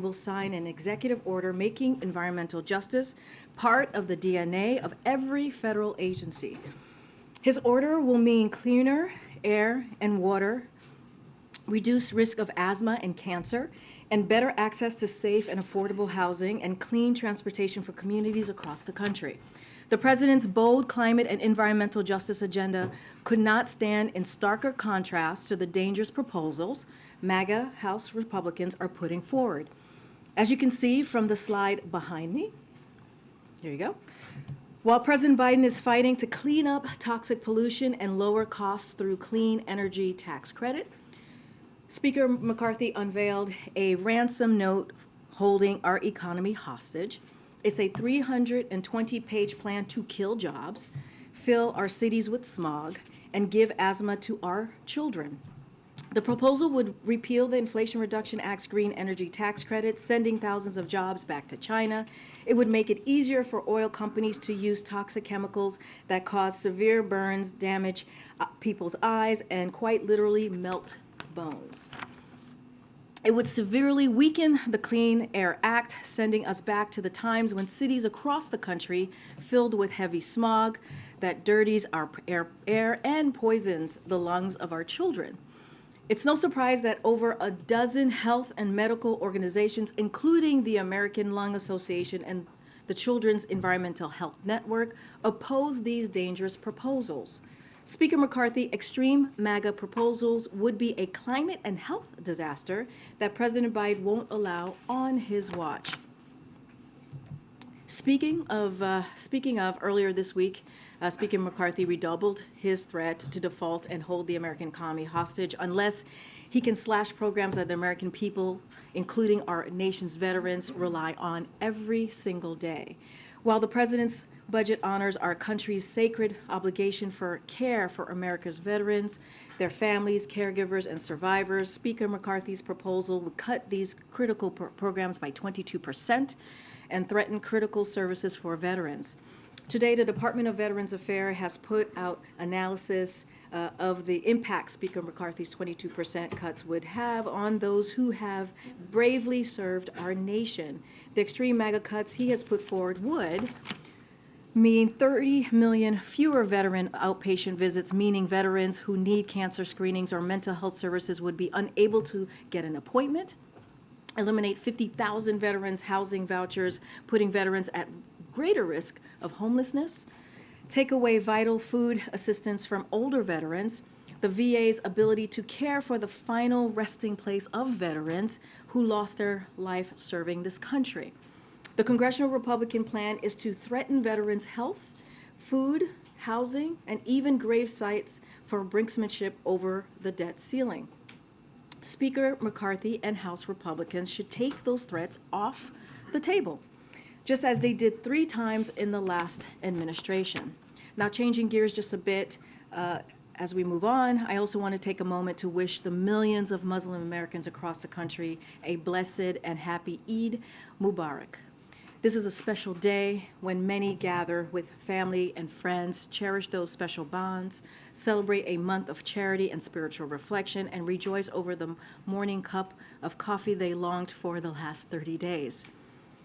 will sign an executive order making environmental justice part of the DNA of every federal agency. His order will mean cleaner air and water, reduced risk of asthma and cancer, and better access to safe and affordable housing and clean transportation for communities across the country. The president's bold climate and environmental justice agenda could not stand in starker contrast to the dangerous proposals MAGA House Republicans are putting forward. As you can see from the slide behind me, here you go. While President Biden is fighting to clean up toxic pollution and lower costs through clean energy tax credit, Speaker McCarthy unveiled a ransom note holding our economy hostage. It's a 320-page plan to kill jobs, fill our cities with smog, and give asthma to our children. The proposal would repeal the Inflation Reduction Act's green energy tax credit, sending thousands of jobs back to China. It would make it easier for oil companies to use toxic chemicals that cause severe burns, damage people's eyes, and quite literally melt bones. It would severely weaken the Clean Air Act, sending us back to the times when cities across the country filled with heavy smog that dirties our air and poisons the lungs of our children. It's no surprise that over a dozen health and medical organizations, including the American Lung Association and the Children's Environmental Health Network, oppose these dangerous proposals. Speaker McCarthy, extreme MAGA proposals would be a climate and health disaster that President Biden won't allow on his watch. Speaking of, earlier this week, Speaker McCarthy redoubled his threat to default and hold the American economy hostage unless he can slash programs that the American people, including our nation's veterans, rely on every single day. While the president's budget honors our country's sacred obligation for care for America's veterans, their families, caregivers, and survivors, Speaker McCarthy's proposal would cut these critical programs by 22% and threaten critical services for veterans. Today, the Department of Veterans Affairs has put out analysis of the impact Speaker McCarthy's 22% cuts would have on those who have bravely served our nation. The extreme MAGA cuts he has put forward would mean 30 million fewer veteran outpatient visits, meaning veterans who need cancer screenings or mental health services would be unable to get an appointment, eliminate 50,000 veterans housing vouchers, putting veterans at greater risk of homelessness, take away vital food assistance from older veterans, the VA's ability to care for the final resting place of veterans who lost their life serving this country. The Congressional Republican plan is to threaten veterans' health, food, housing, and even grave sites for brinksmanship over the debt ceiling. Speaker McCarthy and House Republicans should take those threats off the table, just as they did 3 times in the last administration. Now, changing gears just a bit, as we move on, I also want to take a moment to wish the millions of Muslim Americans across the country a blessed and happy Eid Mubarak. This is a special day when many gather with family and friends, cherish those special bonds, celebrate a month of charity and spiritual reflection, and rejoice over the morning cup of coffee they longed for the last 30 days.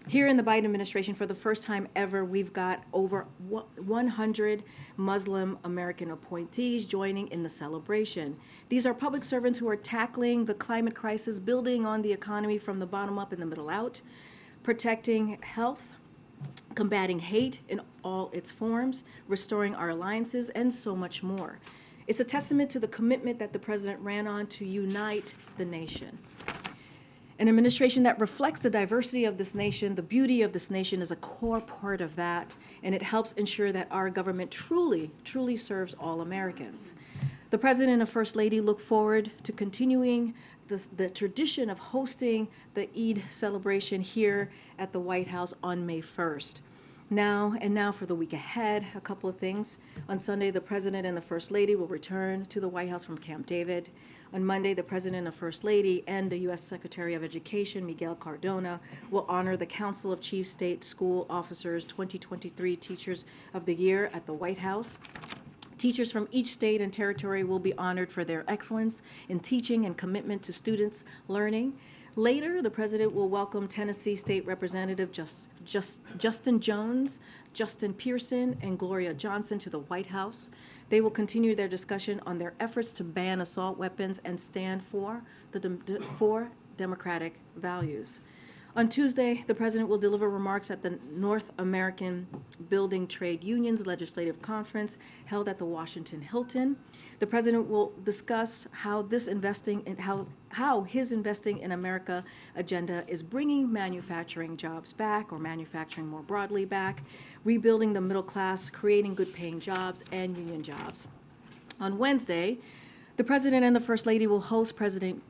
Here in the Biden administration, for the first time ever, we've got over 100 Muslim American appointees joining in the celebration. These are public servants who are tackling the climate crisis, building on the economy from the bottom up and the middle out, protecting health, combating hate in all its forms, restoring our alliances, and so much more. It's a testament to the commitment that the president ran on to unite the nation. An administration that reflects the diversity of this nation, the beauty of this nation is a core part of that, and it helps ensure that our government truly, truly serves all Americans. The President and First Lady look forward to continuing the tradition of hosting the Eid celebration here at the White House on May 1st. Now for the week ahead, a couple of things. On Sunday, the President and the First Lady will return to the White House from Camp David. On Monday, the President and First Lady and the U.S. Secretary of Education, Miguel Cardona, will honor the Council of Chief State School Officers 2023 Teachers of the Year at the White House. Teachers from each state and territory will be honored for their excellence in teaching and commitment to students' learning. Later, the president will welcome Tennessee State Representative Justin Jones, Justin Pearson, and Gloria Johnson to the White House. They will continue their discussion on their efforts to ban assault weapons and stand for democratic values. On Tuesday, the president will deliver remarks at the North American Building Trade Unions Legislative Conference held at the Washington Hilton. The president will discuss how his investing in America agenda is bringing manufacturing jobs back, or manufacturing more broadly back, rebuilding the middle class, creating good-paying jobs and union jobs. On Wednesday, the president and the first lady will host President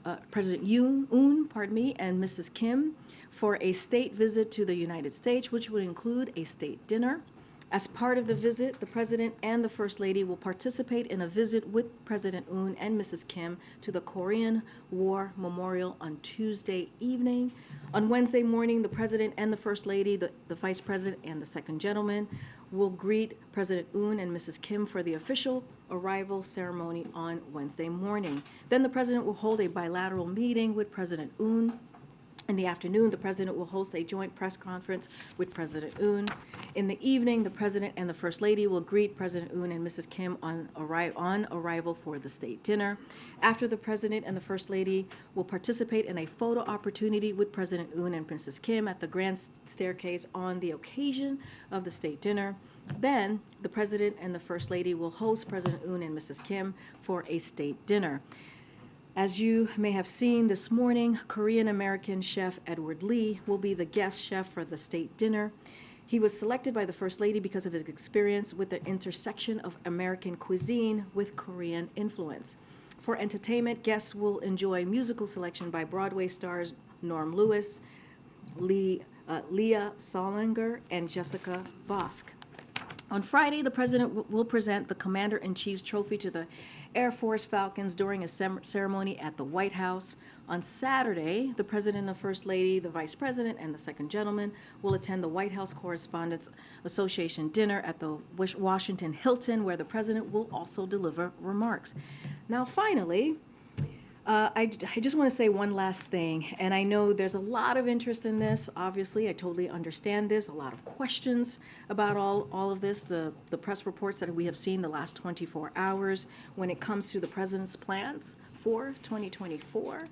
Yoon, and Mrs. Kim for a state visit to the United States, which would include a state dinner. As part of the visit, the president and the first lady will participate in a visit with President Yoon and Mrs. Kim to the Korean War Memorial on Tuesday evening. On Wednesday morning, the president and the first lady, the vice president and the second gentleman, will greet President Yoon and Mrs. Kim for the official arrival ceremony on Wednesday morning. Then the president will hold a bilateral meeting with President Yoon. In the afternoon, the president will host a joint press conference with President Yoon. In the evening, the president and the first lady will greet President Yoon and Mrs. Kim on arrival for the state dinner. After, the president and the first lady will participate in a photo opportunity with President Yoon and Mrs. Kim at the grand staircase on the occasion of the state dinner. Then, the president and the first lady will host President Yoon and Mrs. Kim for a state dinner. As you may have seen this morning, Korean-American chef Edward Lee will be the guest chef for the state dinner. He was selected by the First Lady because of his experience with the intersection of American cuisine with Korean influence. For entertainment, guests will enjoy musical selection by Broadway stars Norm Lewis, Leah Solinger, and Jessica Bosk. On Friday, the president will present the Commander-in-Chief's trophy to the Air Force Falcons during a ceremony at the White House. On Saturday, the president and the first lady, the vice president, and the second gentleman will attend the White House Correspondents Association dinner at the Washington Hilton, where the president will also deliver remarks. Now, finally, I just want to say one last thing, and I know there's a lot of interest in this. Obviously, I totally understand this, a lot of questions about all of this, the press reports that we have seen the last 24 hours when it comes to the president's plans for 2024.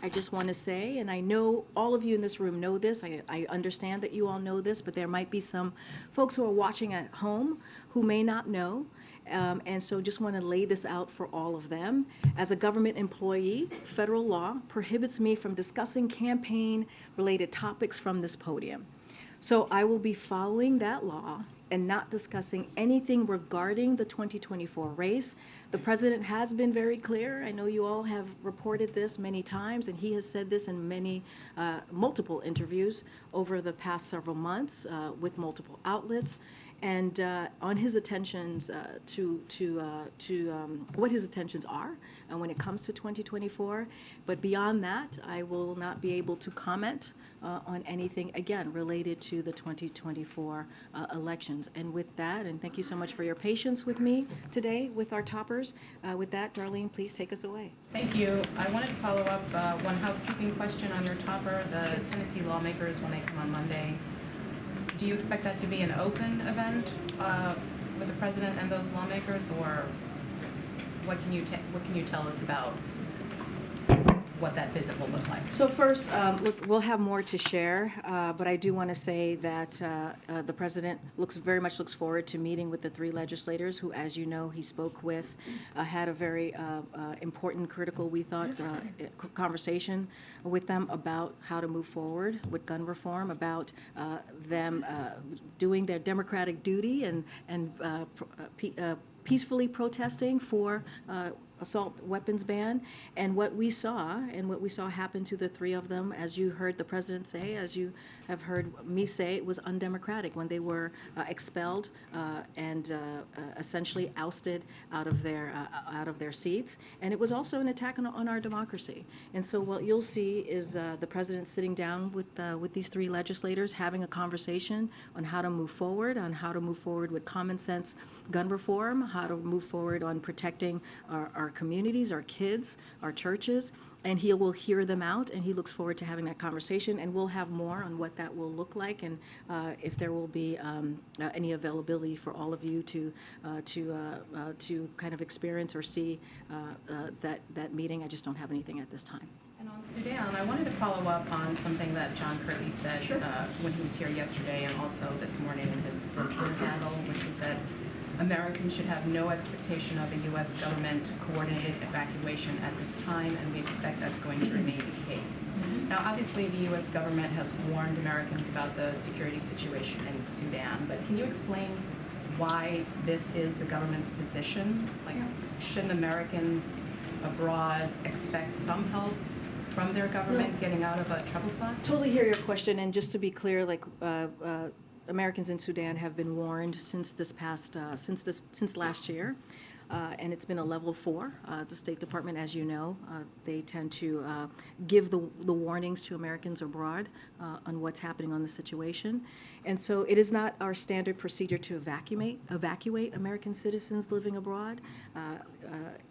I just want to say, and I know all of you in this room know this, I understand that you all know this, but there might be some folks who are watching at home who may not know. And so just want to lay this out for all of them. As a government employee, federal law prohibits me from discussing campaign-related topics from this podium. So I will be following that law and not discussing anything regarding the 2024 race. The president has been very clear. I know you all have reported this many times, and he has said this in many, multiple interviews over the past several months with multiple outlets. And on his intentions what his intentions are when it comes to 2024. But beyond that, I will not be able to comment on anything, again, related to the 2024 elections. And with that, and thank you so much for your patience with me today with our toppers. With that, Darlene, please take us away. Thank you. I wanted to follow up one housekeeping question on your topper. The Tennessee lawmakers, when they come on Monday, do you expect that to be an open event with the president and those lawmakers, or what can you tell us about what that visit will look like? So first, look, we'll have more to share, but I do want to say that the president very much looks forward to meeting with the three legislators who, as you know, he spoke with, had a very important, critical, we thought, conversation with them about how to move forward with gun reform, about them doing their democratic duty and peacefully protesting for assault weapons ban, and what we saw happen to the three of them, as you heard the president say, as you have heard me say, it was undemocratic when they were expelled and essentially ousted out of their seats, and it was also an attack on our democracy. And so what you'll see is the president sitting down with these three legislators, having a conversation on how to move forward, with common sense gun reform, how to move forward on protecting our communities, our kids, our churches, and he will hear them out, and he looks forward to having that conversation, and we'll have more on what that will look like, and if there will be any availability for all of you to kind of experience or see that meeting. I just don't have anything at this time. And on Sudan, I wanted to follow up on something that John Kirby said when he was here yesterday and also this morning in his virtual panel, which is that Americans should have no expectation of a U.S. government coordinated evacuation at this time, and we expect that's going to remain the case. Now, obviously, the U.S. government has warned Americans about the security situation in Sudan, but can you explain why this is the government's position? Like, shouldn't Americans abroad expect some help from their government getting out of a trouble spot? Totally hear your question, and just to be clear, like Americans in Sudan have been warned since last year, and it's been a level 4. The State Department, as you know, they tend to give the warnings to Americans abroad on what's happening on the situation, and so it is not our standard procedure to evacuate American citizens living abroad.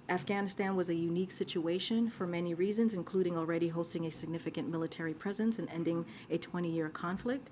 Afghanistan was a unique situation for many reasons, including already hosting a significant military presence and ending a 20-year conflict.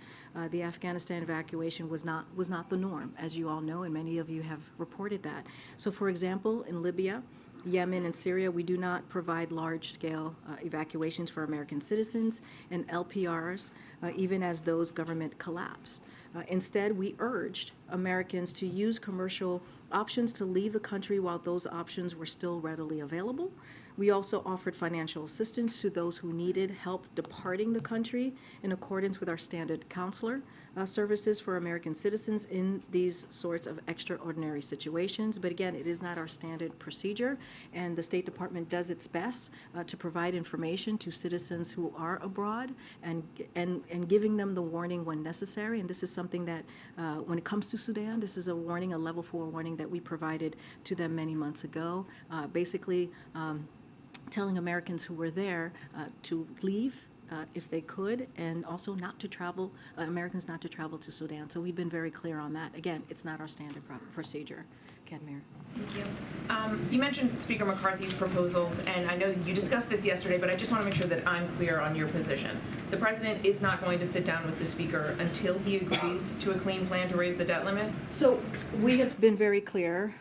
The Afghanistan evacuation was not the norm, as you all know, and many of you have reported that. So, for example, in Libya, Yemen, and Syria, we do not provide large-scale evacuations for American citizens and LPRs, even as those government collapsed. Instead, we urged Americans to use commercial options to leave the country while those options were still readily available. We also offered financial assistance to those who needed help departing the country in accordance with our standard consular services for American citizens in these sorts of extraordinary situations. But again, it is not our standard procedure, and the State Department does its best to provide information to citizens who are abroad and giving them the warning when necessary. And this is something that, when it comes to Sudan, this is a warning, a level 4 warning that we provided to them many months ago, basically telling Americans who were there to leave if they could, and also not to travel, Americans not to travel to Sudan. So we've been very clear on that. Again, it's not our standard procedure. Kadmir. Thank you. You mentioned Speaker McCarthy's proposals, and I know you discussed this yesterday, but I just want to make sure that I'm clear on your position. The President is not going to sit down with the Speaker until he agrees to a clean plan to raise the debt limit? So we have been very clear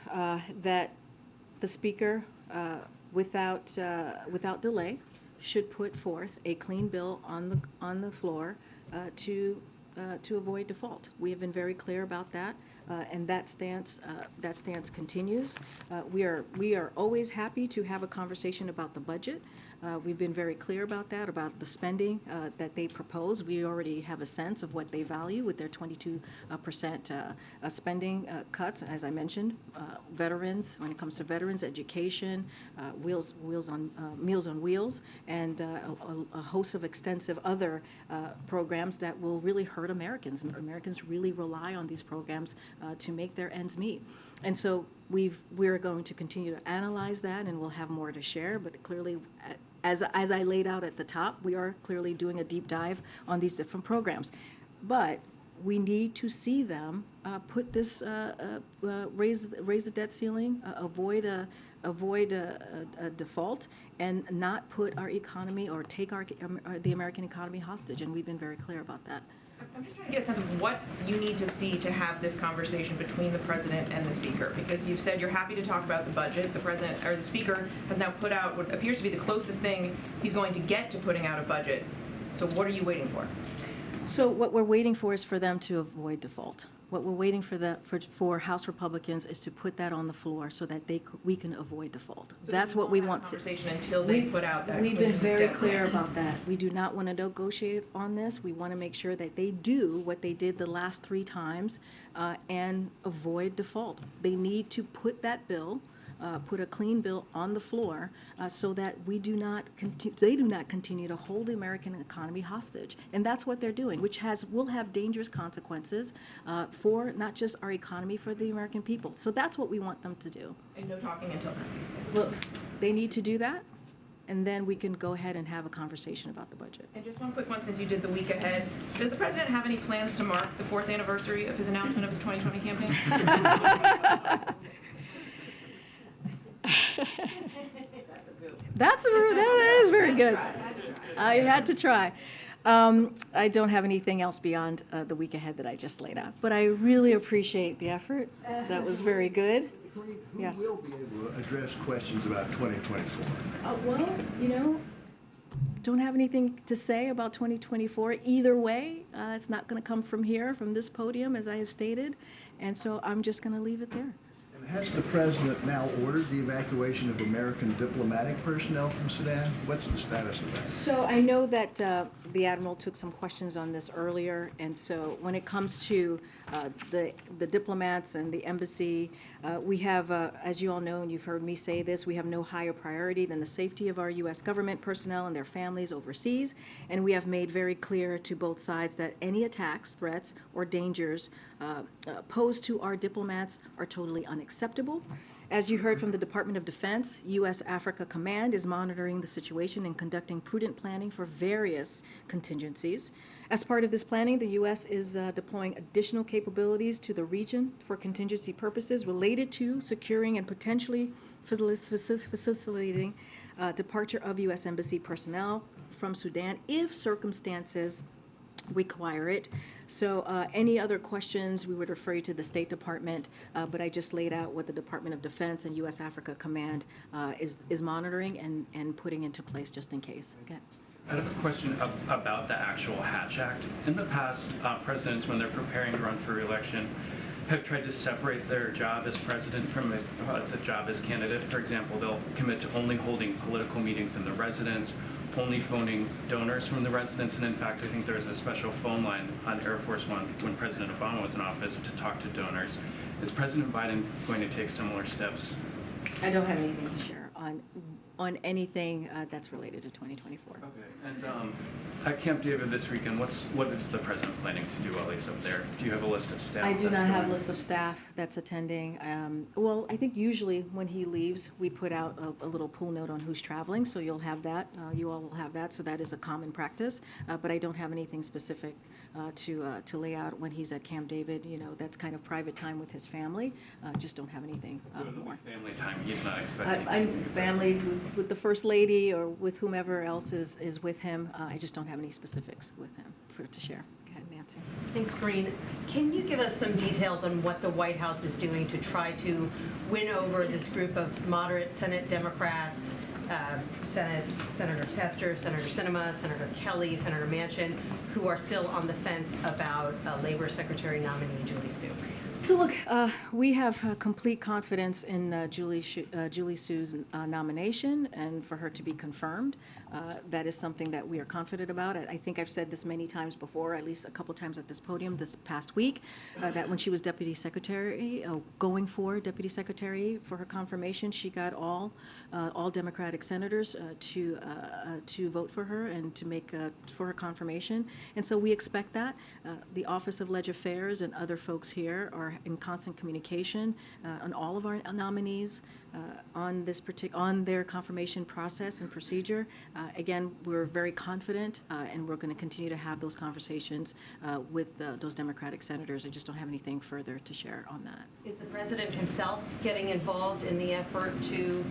that the Speaker, without delay, should put forth a clean bill on the floor to avoid default. We have been very clear about that, and that stance continues. We are always happy to have a conversation about the budget. We've been very clear about that, about the spending that they propose. We already have a sense of what they value with their 22% spending cuts, as I mentioned. Veterans, when it comes to veterans, education, Meals on Wheels, and a host of extensive other programs that will really hurt Americans. Americans really rely on these programs to make their ends meet. And so we're going to continue to analyze that, and we'll have more to share. But clearly, as I laid out at the top, we are clearly doing a deep dive on these different programs. But we need to see them put this raise the debt ceiling, avoid a default, and not put our economy or take the American economy hostage. And we've been very clear about that. I'm just trying to get a sense of what you need to see to have this conversation between the President and the Speaker, because you've said you're happy to talk about the budget. The President, or the Speaker, has now put out what appears to be the closest thing he's going to get to putting out a budget. So what are you waiting for? So what we're waiting for is for them to avoid default. What we're waiting for House Republicans is to put that on the floor so that we can avoid default. So that's what we want. Conversation until they put out that. We've been very clear about that. We do not want to negotiate on this. We want to make sure that they do what they did the last 3 times and avoid default. They need to put that bill. Put a clean bill on the floor so that they do not continue to hold the American economy hostage. And that's what they're doing, which will have dangerous consequences for not just our economy, for the American people. So that's what we want them to do. And no talking until then. Well, they need to do that, and then we can go ahead and have a conversation about the budget. And just one quick one, since you did the week ahead. Does the President have any plans to mark the 4th anniversary of his announcement of his 2020 campaign? That is very good. I had to try. I don't have anything else beyond the week ahead that I just laid out, but I really appreciate the effort. That was very good. Who Yes. will be able to address questions about 2024? Well, don't have anything to say about 2024 either way. It's not going to come from here, from this podium, as I have stated, and so I'm just going to leave it there. And has the president now ordered the evacuation of American diplomatic personnel from Sudan? What's the status of that? So I know that the Admiral took some questions on this earlier, and so when it comes to the diplomats and the embassy, we have, as you all know, and you've heard me say this, we have no higher priority than the safety of our U.S. government personnel and their families overseas, and we have made very clear to both sides that any attacks, threats, or dangers posed to our diplomats are totally unacceptable. As you heard from the Department of Defense, U.S. Africa Command is monitoring the situation and conducting prudent planning for various contingencies. As part of this planning, the U.S. is deploying additional capabilities to the region for contingency purposes related to securing and potentially facilitating departure of U.S. Embassy personnel from Sudan if circumstances require it. So any other questions, we would refer you to the State Department, but I just laid out what the Department of Defense and U.S. Africa Command is monitoring and putting into place just in case. Okay. I have a question about the actual Hatch Act. In the past, presidents, when they're preparing to run for re-election, have tried to separate their job as president from the job as candidate. For example, they'll commit to only holding political meetings in the residence, only phoning donors from the residence, and in fact, I think there's a special phone line on Air Force One when President Obama was in office to talk to donors. Is President Biden going to take similar steps? I don't have anything to share on anything that's related to 2024. Okay. And at Camp David this weekend, what is the president planning to do while he's up there? Do you have a list of staff? I do that's not have a going? list of staff that's attending. Well, I think usually when he leaves, we put out a little pool note on who's traveling, so you'll have that. You all will have that, so that is a common practice. But I don't have anything specific to lay out when he's at Camp David. That's kind of private time with his family. Just don't have anything So it'll more. be family time. He's not expecting. I'm family with the First Lady or with whomever else is with him. I just don't have any specifics with him to share. Go ahead, Nancy. Thanks, Karine. Can you give us some details on what the White House is doing to try to win over this group of moderate Senate Democrats, Senator Tester, Senator Sinema, Senator Kelly, Senator Manchin, who are still on the fence about Labor Secretary nominee Julie Su? So look, we have complete confidence in Julie Su's nomination and for her to be confirmed. That is something that we are confident about. I think I've said this many times before, at least a couple times at this podium this past week, that when she was Deputy Secretary, going for Deputy Secretary for her confirmation, she got all Democratic senators to vote for her and to make for her confirmation. And so we expect that. The Office of Leg Affairs and other folks here are in constant communication on all of our nominees on their confirmation process and procedure. Again, we're very confident, and we're going to continue to have those conversations with those Democratic senators. I just don't have anything further to share on that. Is the president himself getting involved in the effort to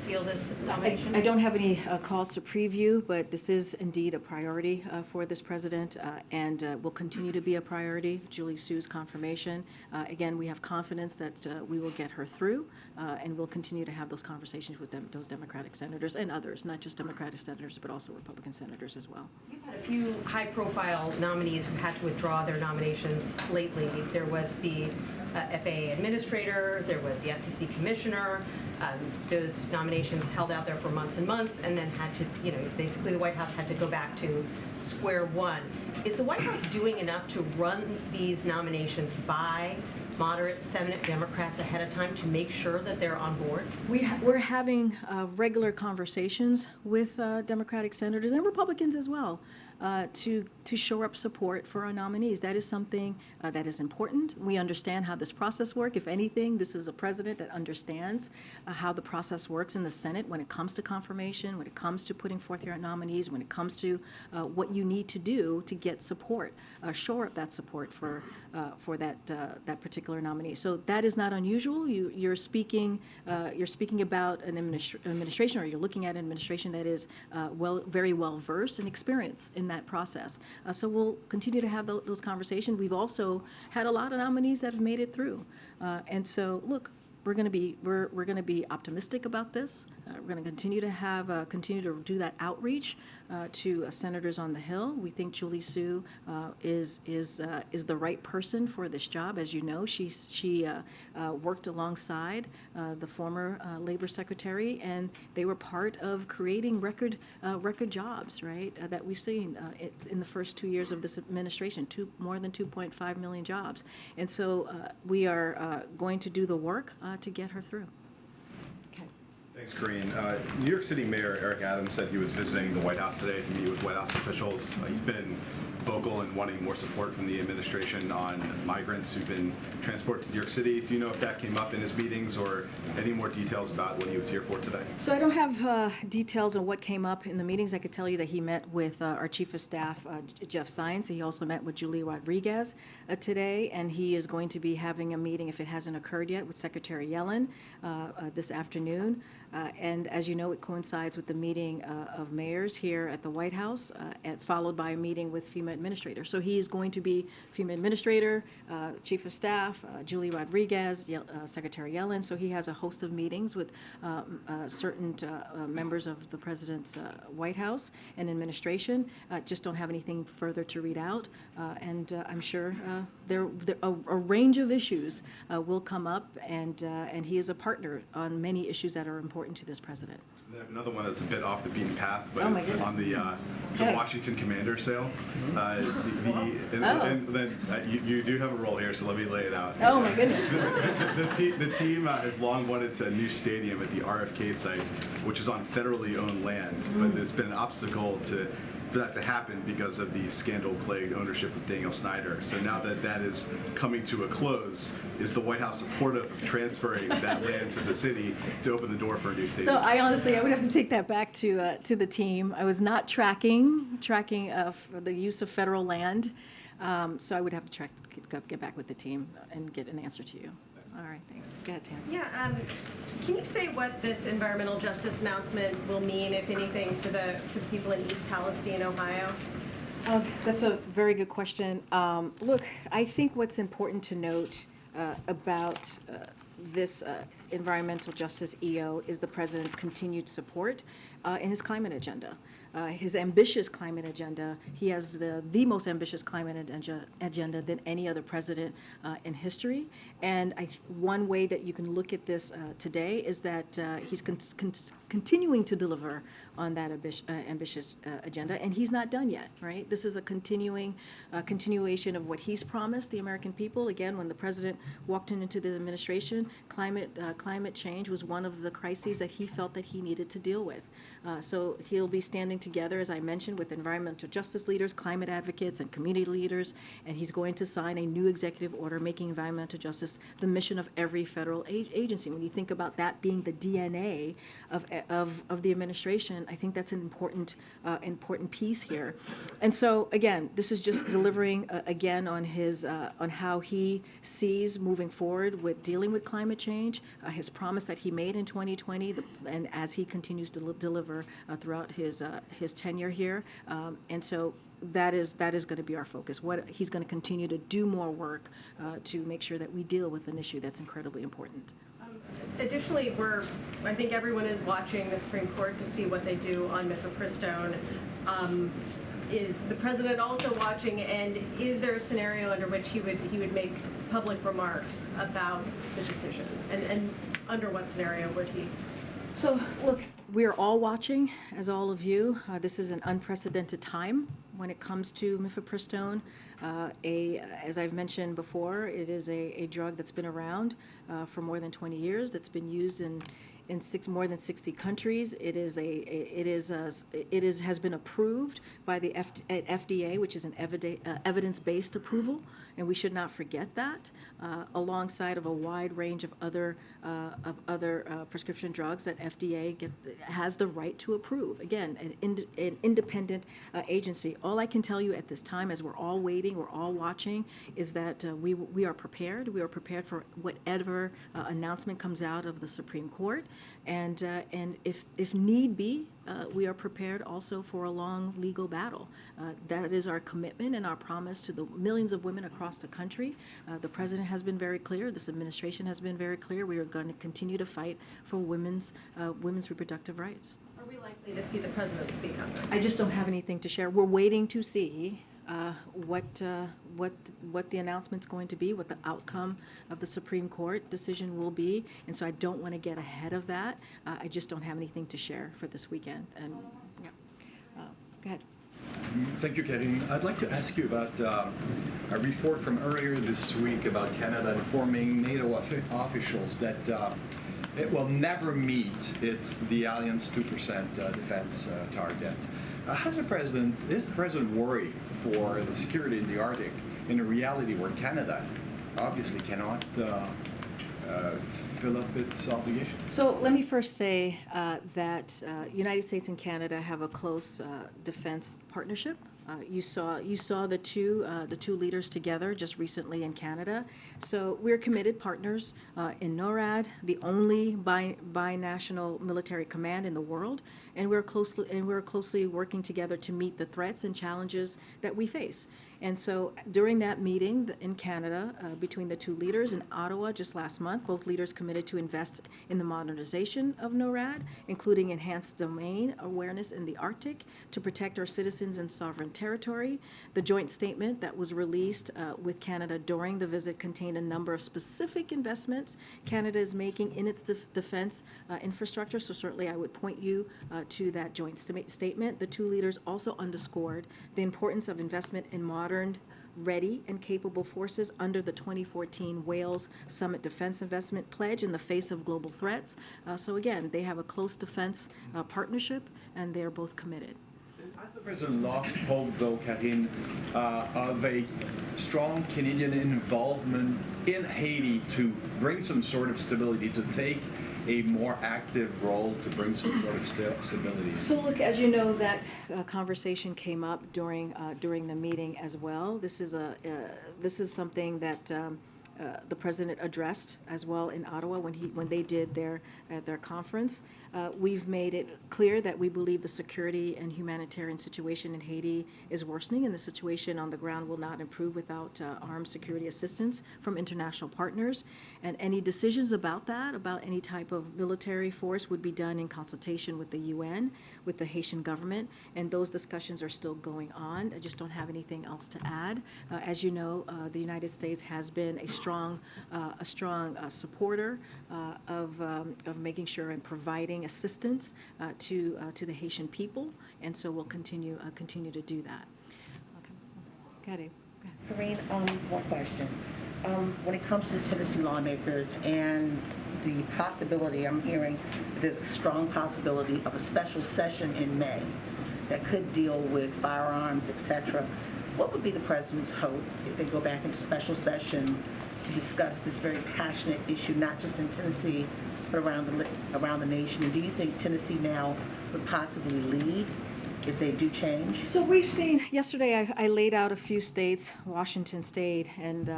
seal this nomination? I don't have any calls to preview, but this is indeed a priority for this president, and will continue to be a priority, Julie Su's confirmation. Again, we have confidence that we will get her through, and we'll continue to have those conversations with those Democratic senators and others, not just Democratic senators, but also Republican senators as well. We've had a few high-profile nominees who had to withdraw their nominations lately. There was the FAA administrator, there was the FCC commissioner. Those nominations held out there for months and months, and then had to, basically the White House had to go back to square one. Is the White House doing enough to run these nominations by moderate Senate Democrats ahead of time to make sure that they're on board? We're having regular conversations with Democratic senators and Republicans as well to shore up support for our nominees. That is something that is important. We understand how this process works. If anything, this is a president that understands how the process works in the Senate when it comes to confirmation, when it comes to putting forth your nominees, when it comes to what you need to do to get support, shore up that support for that particular nominee. So that is not unusual. You're speaking about an administration, or you're looking at an administration that is very well versed and experienced in that process. So we'll continue to have those conversations. We've also had a lot of nominees that have made it through, and so look. We're going to be optimistic about this. We're going to continue to do that outreach to senators on the Hill. We think Julie Su is the right person for this job. As you know, she worked alongside the former Labor Secretary, and they were part of creating record jobs, right? That we've seen in the first 2 years of this administration, more than 2.5 million jobs, and so we are going to do the work to get her through. Okay. Thanks, Karine. New York City Mayor Eric Adams said he was visiting the White House today to meet with White House officials. He's been vocal in wanting more support from the administration on migrants who've been transported to New York City. Do you know if that came up in his meetings, or any more details about what he was here for today? So I don't have details on what came up in the meetings. I could tell you that he met with our Chief of Staff, Jeff Zients. He also met with Julie Rodriguez today, and he is going to be having a meeting, if it hasn't occurred yet, with Secretary Yellen this afternoon. And as you know, it coincides with the meeting of mayors here at the White House, followed by a meeting with FEMA administrator. So he is going to be FEMA administrator, Chief of Staff, Julie Rodriguez, Secretary Yellen. So he has a host of meetings with certain members of the President's White House and administration. Just don't have anything further to read out. And I'm sure a range of issues will come up, and he is a partner on many issues that are important to this president. I have another one that's a bit off the beaten path, but Oh, it's on the Washington Commander sale. And then you do have a role here, so let me lay it out. Oh my goodness. The team has long wanted a new stadium at the RFK site, which is on federally owned land, but there's been an obstacle for that to happen because of the scandal-plagued ownership of Daniel Snyder. So now that that is coming to a close, is the White House supportive of transferring that land to the city to open the door for a new stadium? So I would have to take that back to the team. I was not tracking the use of federal land, so I would have to get back with the team and get an answer to you. All right, thanks. Go ahead, Tam. Yeah, can you say what this environmental justice announcement will mean, if anything, for the people in East Palestine, Ohio? That's a very good question. Look, I think what's important to note about this environmental justice EO is the president's continued support in his climate agenda. His ambitious climate agenda. He has the most ambitious climate agenda than any other president in history. And one way that you can look at this today is that he's continuing to deliver on that ambitious agenda, and he's not done yet, right? This is a continuation of what he's promised the American people. Again, when the president walked into the administration, climate change was one of the crises that he felt that he needed to deal with. So he'll be standing together, as I mentioned, with environmental justice leaders, climate advocates, and community leaders, and he's going to sign a new executive order making environmental justice the mission of every federal agency. When you think about that being the DNA of the administration, I think that's an important piece here. And so again, this is just delivering again on how he sees moving forward with dealing with climate change, his promise that he made in 2020, and as he continues to deliver throughout his tenure here. And so that is going to be our focus. He's going to continue to do more work to make sure that we deal with an issue that's incredibly important. Additionally, I think everyone is watching the Supreme Court to see what they do on mifepristone. Is the president also watching, and is there a scenario under which he would make public remarks about the decision? And under what scenario would he? So look, we're all watching, as all of you. This is an unprecedented time when it comes to mifepristone. As I've mentioned before, it is a drug that's been around for more than 20 years, that's been used more than 60 countries. Has been approved by the FDA, which is an evidence-based approval, and we should not forget that, alongside of a wide range of other prescription drugs that FDA has the right to approve. Again, an independent agency. All I can tell you at this time, as we're all waiting, we're all watching, is that we are prepared. We are prepared for whatever announcement comes out of the Supreme Court, and if need be, we are prepared also for a long legal battle. That is our commitment and our promise to the millions of women across the country. The President has been very clear. This administration has been very clear. We are going to continue to fight for women's reproductive rights. Are we likely to see the President speak on this? I just don't have anything to share. We're waiting to see what the announcement's going to be, what the outcome of the Supreme Court decision will be, and so I don't want to get ahead of that. I just don't have anything to share for this weekend. And yeah, go ahead. Thank you, Karine. I'd like to ask you about a report from earlier this week about Canada informing NATO officials that it will never meet the Alliance 2% defense target. Is the President worried for the security in the Arctic in a reality where Canada obviously cannot fill up its obligations? So let me first say that United States and Canada have a close defense partnership. You saw the two leaders together just recently in Canada. So we're committed partners in NORAD, the only binational military command in the world, and we're closely working together to meet the threats and challenges that we face. And so during that meeting in Canada between the two leaders in Ottawa just last month, both leaders committed to invest in the modernization of NORAD, including enhanced domain awareness in the Arctic to protect our citizens and sovereign territory. The joint statement that was released with Canada during the visit contained a number of specific investments Canada is making in its defense infrastructure. So certainly I would point you to that joint statement. The two leaders also underscored the importance of investment in modern, ready, and capable forces under the 2014 Wales Summit Defense Investment Pledge in the face of global threats. So again, they have a close defense partnership, and they're both committed. Has the President lost hope, though, Karine, of a strong Canadian involvement in Haiti to bring some sort of stability, to take a more active role to bring some sort of stability? So look, as you know, that conversation came up during the meeting as well. This is something that the President addressed as well in Ottawa when they did their conference. We've made it clear that we believe the security and humanitarian situation in Haiti is worsening, and the situation on the ground will not improve without armed security assistance from international partners. And any decisions about any type of military force, would be done in consultation with the UN, with the Haitian government, and those discussions are still going on. I just don't have anything else to add. As you know, the United States has been a strong supporter of making sure and providing assistance to the Haitian people, and so we'll continue to do that. Okay. Karine, one question. When it comes to Tennessee lawmakers and the possibility, I'm hearing there's a strong possibility of a special session in May that could deal with firearms, etc. What would be the President's hope if they go back into special session to discuss this very passionate issue, not just in Tennessee, but around the nation? And do you think Tennessee now would possibly lead if they do change? So we've seen, yesterday I laid out a few states, Washington State and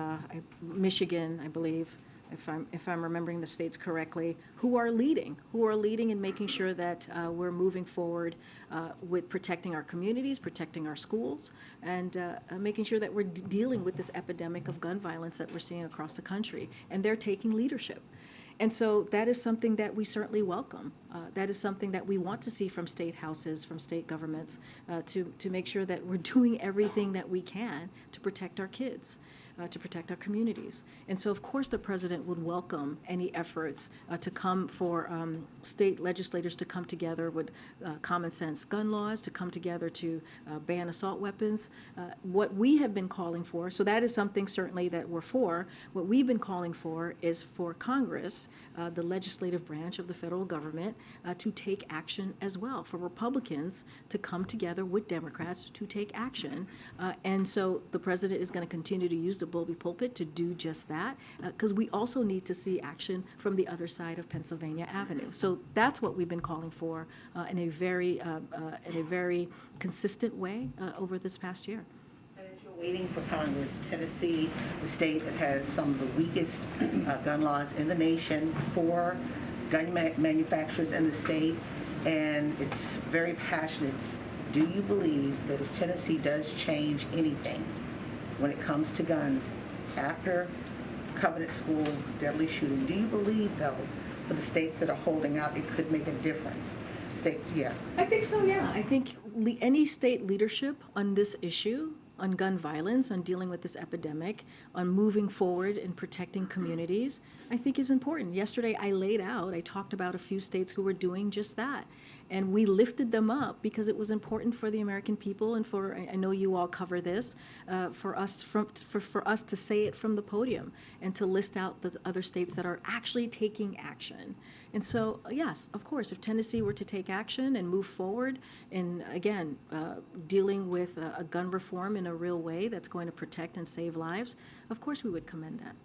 Michigan, I believe, if I'm remembering the states correctly, who are leading in making sure that we're moving forward with protecting our communities, protecting our schools, and making sure that we're dealing with this epidemic of gun violence that we're seeing across the country. And they're taking leadership. And so that is something that we certainly welcome. That is something that we want to see from state houses, from state governments, to make sure that we're doing everything that we can to protect our kids. to protect our communities. And so, of course, the president would welcome any efforts to come for state legislators to come together with common sense gun laws, to come together to ban assault weapons. What we have been calling for, so that is something certainly that we're for. What we've been calling for is for Congress, the legislative branch of the federal government, to take action as well, for Republicans to come together with Democrats to take action. And so the president is going to continue to use the Bowlby pulpit to do just that, because we also need to see action from the other side of Pennsylvania Avenue. So that's what we've been calling for in a very consistent way over this past year. And as you're waiting for Congress, Tennessee, the state that has some of the weakest gun laws in the nation, for gun manufacturers in the state, and it's very passionate. Do you believe that if Tennessee does change anything when it comes to guns after Covenant School deadly shooting, do you believe, though, for the states that are holding out, it could make a difference? States, yeah. I think so, yeah. I think any state leadership on this issue, on gun violence, on dealing with this epidemic, on moving forward and protecting communities, I think is important. Yesterday I talked about a few states who were doing just that. And we lifted them up because it was important for the American people, and for, I know you all cover this, for us to say it from the podium and to list out the other states that are actually taking action. And so, yes, of course, if Tennessee were to take action and move forward in, again, dealing with a gun reform in a real way that's going to protect and save lives, of course we would commend that.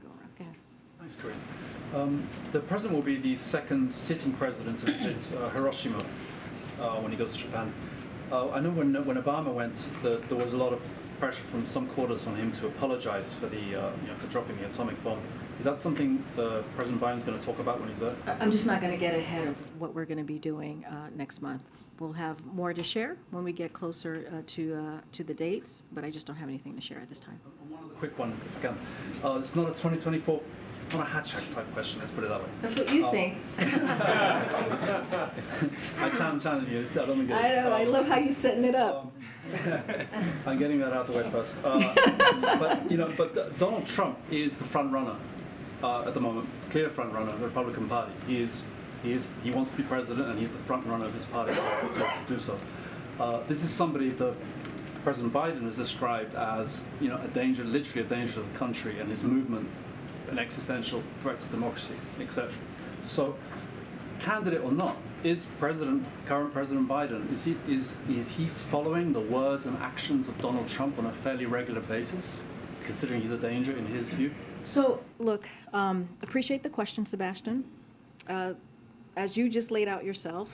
Go ahead. Thanks, Karine. The president will be the second sitting president to visit Hiroshima when he goes to Japan. I know when Obama went, there was a lot of pressure from some quarters on him to apologize for for dropping the atomic bomb. Is that something President Biden's going to talk about when he's there? I'm just not going to get ahead of what we're going to be doing next month. We'll have more to share when we get closer to the dates, but I just don't have anything to share at this time. One other quick one, if I can. It's not a 2024. Not a hatchet type question, let's put it that way. That's what you think. I challenge you. I don't think it is. I know, I love how you're setting it up. I'm getting that out of the way first. But Donald Trump is the front runner at the moment, clear front runner of the Republican Party. He wants to be president, and he's the front runner of his party to do so. This is somebody that President Biden has described as a danger, literally a danger to the country and his movement, an existential threat to democracy, etc. So, candidate or not, is current President Biden, is he following the words and actions of Donald Trump on a fairly regular basis, considering he's a danger in his view? So, look, appreciate the question, Sebastian. As you just laid out yourself,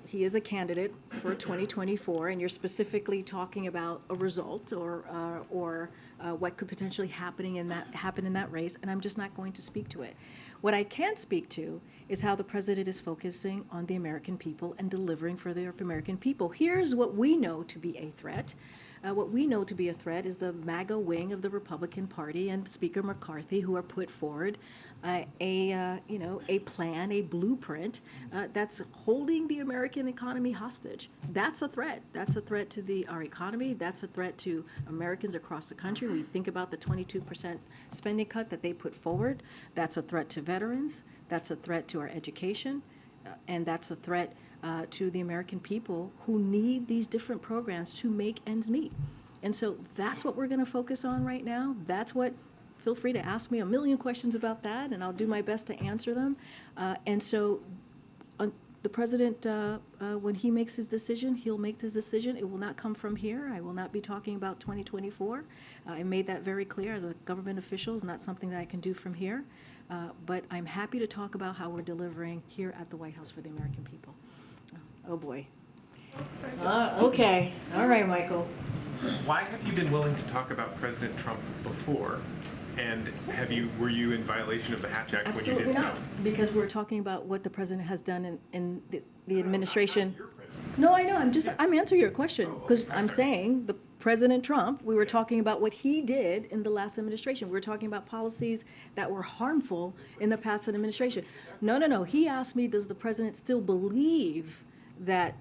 he is a candidate for 2024, and you're specifically talking about a result or what could potentially happen in that race, and I'm just not going to speak to it. What I can speak to is how the president is focusing on the American people and delivering for the American people. Here's what we know to be a threat. What we know to be a threat is the MAGA wing of the Republican Party and Speaker McCarthy, who are put forward a plan, a blueprint that's holding the American economy hostage. That's a threat. That's a threat to our economy. That's a threat to Americans across the country. We think about the 22% spending cut that they put forward. That's a threat to veterans. That's a threat to our education. And that's a threat to the American people who need these different programs to make ends meet. And so that's what we're going to focus on right now. Feel free to ask me a million questions about that, and I'll do my best to answer them. And so the president, when he makes his decision, he'll make his decision. It will not come from here. I will not be talking about 2024. I made that very clear as a government official. It's not something that I can do from here. But I'm happy to talk about how we're delivering here at the White House for the American people. Oh boy. Okay. All right, Michael. Why have you been willing to talk about President Trump before? And were you in violation of the Hatch Act when you did so? Absolutely not, because we're talking about what the president has done in the administration. No, I know. I'm answering your question because I'm saying the President Trump. We were talking about what he did in the last administration. We were talking about policies that were harmful in the past administration. No. He asked me, does the president still believe that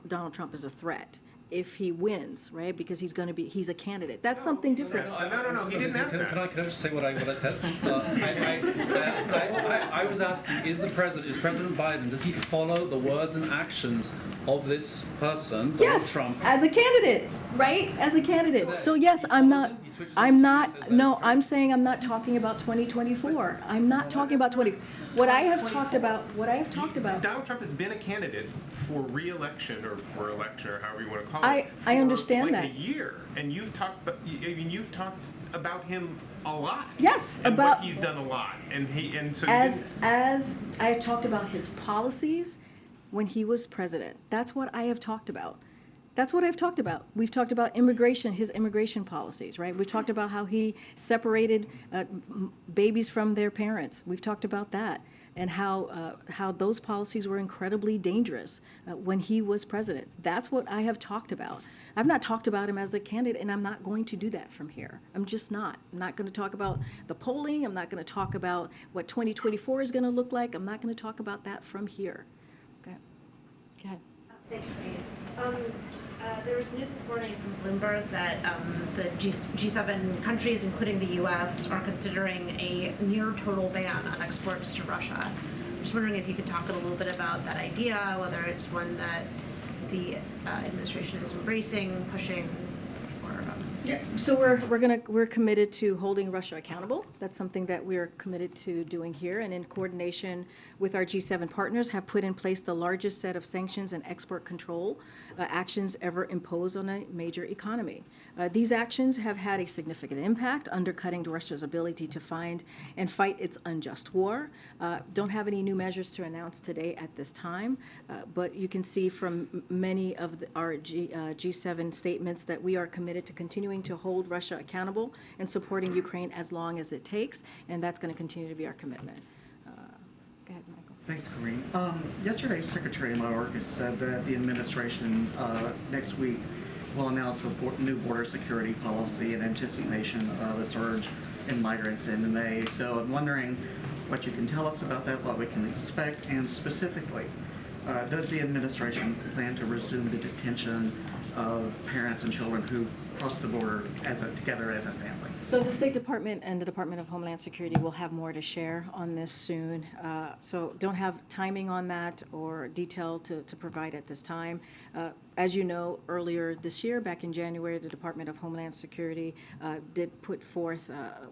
Donald Trump is a threat? if he wins, right? Because he's a candidate. That's something different. No, he didn't ask that. Can I just say what I said? I was asking, is President Biden, does he follow the words and actions of this person, Donald Trump? As a candidate, right? As a candidate. So yes, I'm saying I'm not talking about 2024. I'm not talking about what I have talked about. Donald Trump has been a candidate for re-election or for election or however you want to call it. I understand for that. a year, and you've talked about him a lot. Yes, and about what he's done a lot, so as I talked about his policies when he was president. That's what I have talked about. That's what I've talked about. We've talked about immigration, his immigration policies, right? We've talked about how he separated babies from their parents. We've talked about that, and how those policies were incredibly dangerous when he was president. That's what I have talked about. I've not talked about him as a candidate, and I'm not going to do that from here. I'm just not. I'm not going to talk about the polling. I'm not going to talk about what 2024 is going to look like. I'm not going to talk about that from here. Okay. Go ahead. Thanks, Karine. There was news this morning from Bloomberg that the G7 countries, including the U.S., are considering a near total ban on exports to Russia. I'm just wondering if you could talk a little bit about that idea, whether it's one that the administration is embracing, pushing, or yeah. So we're committed to holding Russia accountable. That's something that we're committed to doing here, and in coordination with our G7 partners, have put in place the largest set of sanctions and export control actions ever imposed on a major economy. These actions have had a significant impact, undercutting Russia's ability to find and fight its unjust war. Don't have any new measures to announce today at this time, but you can see from many of our G7 statements that we are committed to continuing to hold Russia accountable and supporting Ukraine as long as it takes, and that's going to continue to be our commitment. Go ahead, Michael. Thanks, Karine. Yesterday, Secretary Mayorkas said that the administration next week will announce a new border security policy in anticipation of a surge in migrants in May. So I'm wondering what you can tell us about that, what we can expect, and specifically, does the administration plan to resume the detention of parents and children who cross the border together as a family? So the State Department and the Department of Homeland Security will have more to share on this soon. So don't have timing on that or detail to provide at this time. As you know, earlier this year, back in January, the Department of Homeland Security did put forth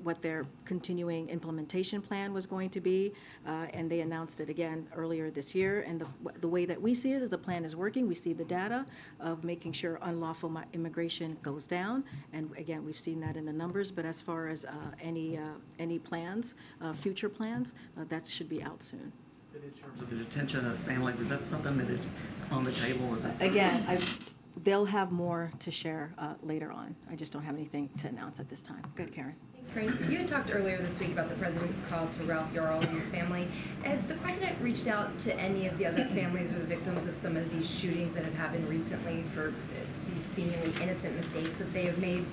what their continuing implementation plan was going to be, and they announced it again earlier this year. And the way that we see it is the plan is working. We see the data of making sure unlawful immigration goes down, and again, we've seen that in the numbers. But as far as any plans, future plans, that should be out soon. In terms of the detention of families, is that something that is on the table? Again, they'll have more to share later on. I just don't have anything to announce at this time. Go ahead, Karen. Thanks, Karine. You had talked earlier this week about the president's call to Ralph Yarl and his family. Has the president reached out to any of the other families or the victims of some of these shootings that have happened recently for these seemingly innocent mistakes that they have made?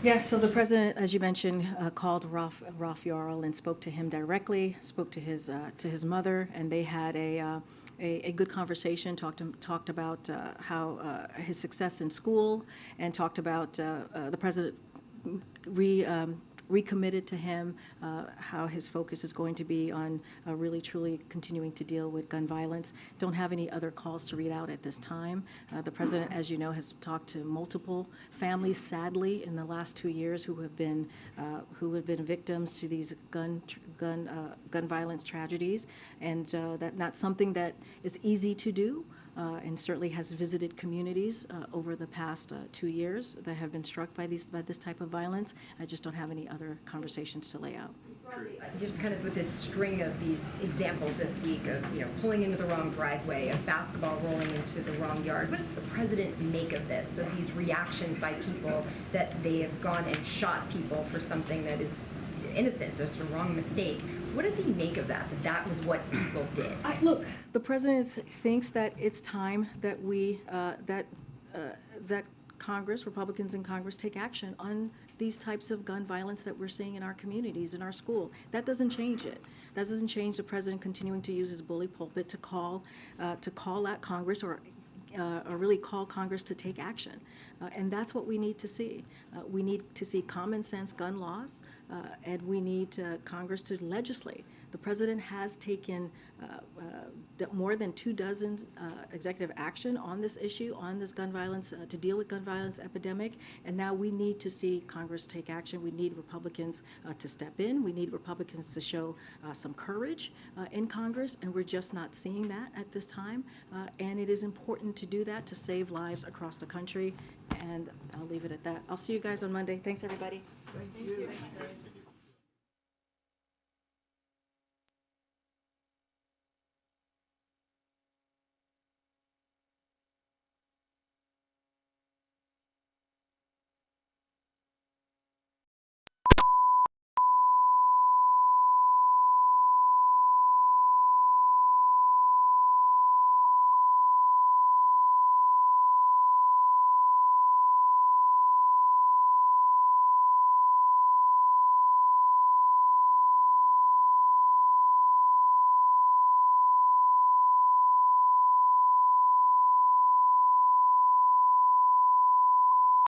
Yes, so the president, as you mentioned, called Ralph Yarl and spoke to him directly, spoke to his mother, and they had a good conversation, talked about how his success in school, and talked about the president recommitted to him how his focus is going to be on really truly continuing to deal with gun violence. Don't have any other calls to read out at this time. The president, as you know, has talked to multiple families, sadly, in the last 2 years who have been victims to these gun violence tragedies, and that's not something that is easy to do. And certainly has visited communities over the past 2 years that have been struck by this type of violence. I just don't have any other conversations to lay out. Just kind of with this string of these examples this week of pulling into the wrong driveway, a basketball rolling into the wrong yard. What does the president make of this? So these reactions by people that they have gone and shot people for something that is innocent, just a wrong mistake. What does he make of that? That was what people did. Look, the president thinks that it's time that that Congress, Republicans in Congress, take action on these types of gun violence that we're seeing in our communities, in our school. That doesn't change it. That doesn't change the president continuing to use his bully pulpit to call at Congress or really call Congress to take action. And that's what we need to see. We need to see common sense gun laws, and we need Congress to legislate. The president has taken more than 24 executive action on this issue, on this gun violence, to deal with gun violence epidemic, and now we need to see Congress take action. We need Republicans to step in. We need Republicans to show some courage in Congress, and we're just not seeing that at this time. And it is important to do that to save lives across the country, and I'll leave it at that. I'll see you guys on Monday. Thanks, everybody. Thank you.